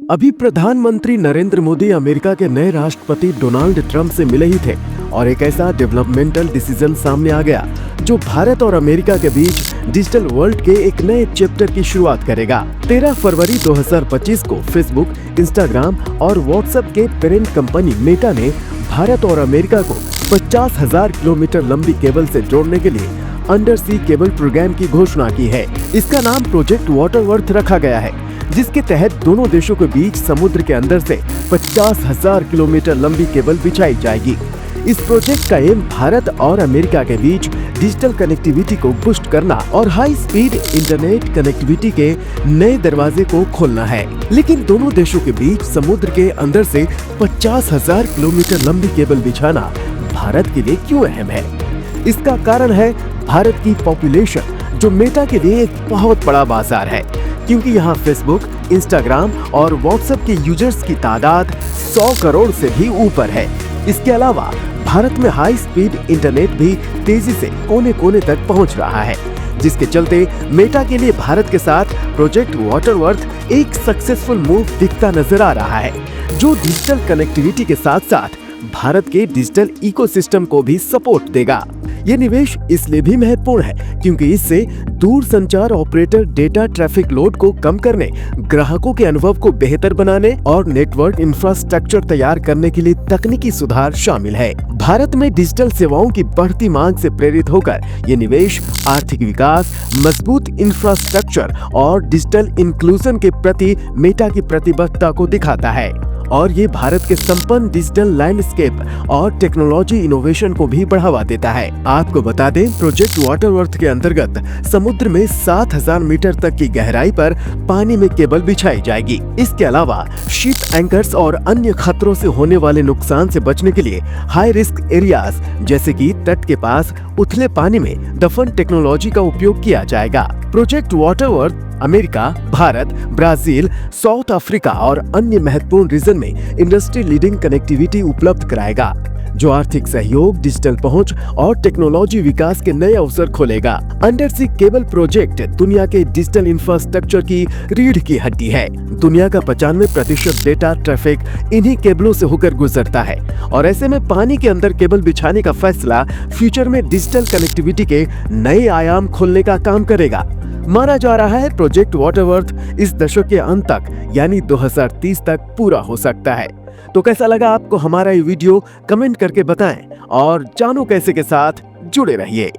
अभी प्रधानमंत्री नरेंद्र मोदी अमेरिका के नए राष्ट्रपति डोनाल्ड ट्रंप से मिले ही थे और एक ऐसा डेवलपमेंटल डिसीजन सामने आ गया जो भारत और अमेरिका के बीच डिजिटल वर्ल्ड के एक नए चैप्टर की शुरुआत करेगा। 13 फरवरी 2025 को फेसबुक, इंस्टाग्राम और व्हाट्सएप के पेरेंट कंपनी मेटा ने भारत और अमेरिका को 50,000 किलोमीटर लंबी केबल से जोड़ने के लिए अंडर सी केबल प्रोग्राम की घोषणा की है। इसका नाम प्रोजेक्ट वाटरवर्थ रखा गया है, जिसके तहत दोनों देशों के बीच समुद्र के अंदर से 50,000 किलोमीटर लंबी केबल बिछाई जाएगी। इस प्रोजेक्ट का एम भारत और अमेरिका के बीच डिजिटल कनेक्टिविटी को बूस्ट करना और हाई स्पीड इंटरनेट कनेक्टिविटी के नए दरवाजे को खोलना है। लेकिन दोनों देशों के बीच समुद्र के अंदर से 50,000 किलोमीटर लंबी केबल बिछाना भारत के लिए क्यों अहम है? इसका कारण है भारत की पॉपुलेशन, जो मेटा के लिए एक बहुत बड़ा बाजार है, क्योंकि यहाँ फेसबुक, इंस्टाग्राम और व्हाट्सएप के यूजर्स की तादाद 100 करोड़ से भी ऊपर है। इसके अलावा भारत में हाई स्पीड इंटरनेट भी तेजी से कोने कोने तक पहुंच रहा है, जिसके चलते मेटा के लिए भारत के साथ प्रोजेक्ट वाटरवर्थ एक सक्सेसफुल मूव दिखता नजर आ रहा है, जो डिजिटल कनेक्टिविटी के साथ साथ भारत के डिजिटल इकोसिस्टम को भी सपोर्ट देगा। ये निवेश इसलिए भी महत्वपूर्ण है क्योंकि इससे दूर संचार ऑपरेटर डेटा ट्रैफिक लोड को कम करने, ग्राहकों के अनुभव को बेहतर बनाने और नेटवर्क इंफ्रास्ट्रक्चर तैयार करने के लिए तकनीकी सुधार शामिल है। भारत में डिजिटल सेवाओं की बढ़ती मांग से प्रेरित होकर ये निवेश आर्थिक विकास, मजबूत इंफ्रास्ट्रक्चर और डिजिटल इंक्लूजन के प्रति मेटा की प्रतिबद्धता को दिखाता है और ये भारत के संपन्न डिजिटल लैंडस्केप और टेक्नोलॉजी इनोवेशन को भी बढ़ावा देता है। आपको बता दें, प्रोजेक्ट वाटरवर्थ के अंतर्गत समुद्र में 7,000 मीटर तक की गहराई पर पानी में केबल बिछाई जाएगी। इसके अलावा शिप एंकर्स और अन्य खतरों से होने वाले नुकसान से बचने के लिए हाई रिस्क एरियाज जैसे कि तट के पास उथले पानी में दफन टेक्नोलॉजी का उपयोग किया जाएगा। Project waterworth America, Bharat, Brazil, South Africa और अन्य महत्वपूर्ण रीजन में इंडस्ट्री लीडिंग कनेक्टिविटी उपलब्ध कराएगा, जो आर्थिक सहयोग, डिजिटल पहुंच और टेक्नोलॉजी विकास के नए अवसर खोलेगा। अंडर सी केबल प्रोजेक्ट दुनिया के डिजिटल इंफ्रास्ट्रक्चर की रीढ़ की हड्डी है। दुनिया का 95% डेटा ट्रैफिक इन्हीं केबलों से होकर गुजरता है और ऐसे में पानी के अंदर केबल बिछाने का फैसला फ्यूचर में डिजिटल कनेक्टिविटी के नए आयाम खोलने का काम करेगा। माना जा रहा है प्रोजेक्ट वाटरवर्थ इस दशक के अंत तक यानी 2030 तक पूरा हो सकता है। तो कैसा लगा आपको हमारा ये वीडियो? कमेंट करके बताएं और जानो कैसे के साथ जुड़े रहिए।